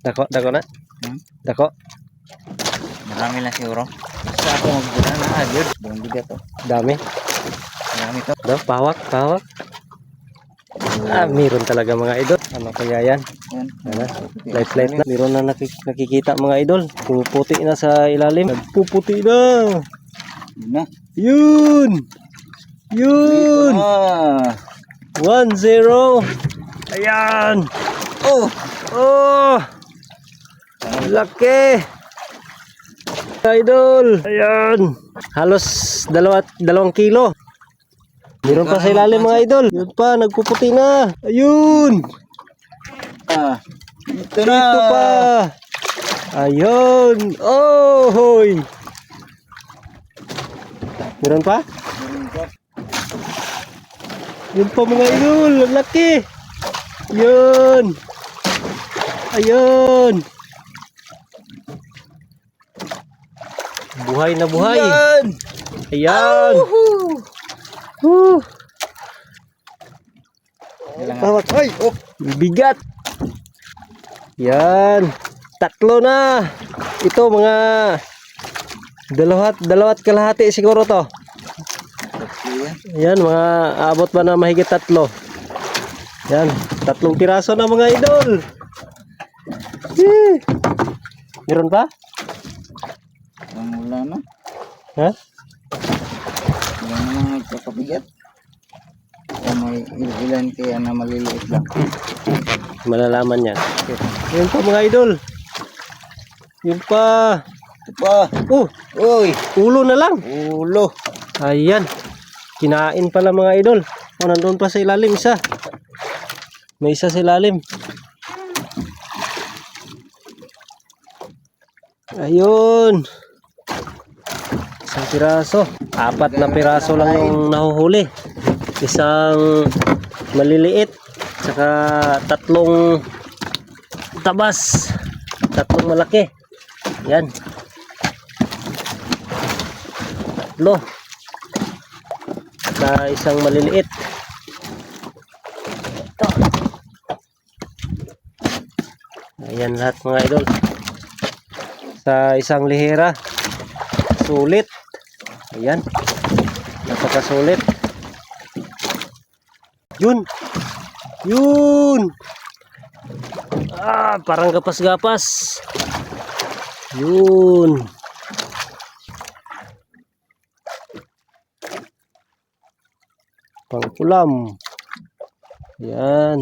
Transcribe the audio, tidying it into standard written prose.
Dako na. Dako. Marami lang siguro. Sa ako magbuda na agad. Buong bigat to. Dami. Marami to. Pahawak. Meron talaga mga idol. Ano kaya yan? Yan. Light na. Meron na nakikita mga idol. Pumuputi na sa ilalim. Nagpuputi na. Yun. Ah. 1-0. Ayan. Oh. Laki. Idol. Ayan. Halos 2 kilo. Meron pa sa ilalim mga idol. Yun pa, nagpuputi na. Ayun. Ito na. Ito pa. Ayun. Oh, hoy. Meron pa? Yun pa mga idol. Ang laki. Yun. Ayun. Buhay na buhay. Yan. Ayan. Tawag. Ay, bigat. Yan. 3 na. Ito mga dalawat kalahati siguro to. Yan, mga abot ba na mahigit 3. Yan, 3 piraso na mga idol. Meron pa? Wala na. Ha? Wala na nagkakabigat. O may ilan kaya na maliliit lang. Malalaman yan. Yun pa mga idol. Yun pa. Ito pa. Uy. Ulo na lang. Ulo. Ayan. Kinain pala mga idol. Nandun pa sa ilalim isa. May isa sa ilalim. Ayun. 1 piraso. 4 na piraso lang yung nahuhuli. Isang maliliit. Saka 3 tabas. 3 malaki. Yan. 3. Sa isang maliliit. Ito. Ayan lahat mga idol. Sa isang lihira. Sulit. Ayan. Napakasulit. Yun. Parang gapas-gapas. Yun. Pangkulam. Yan.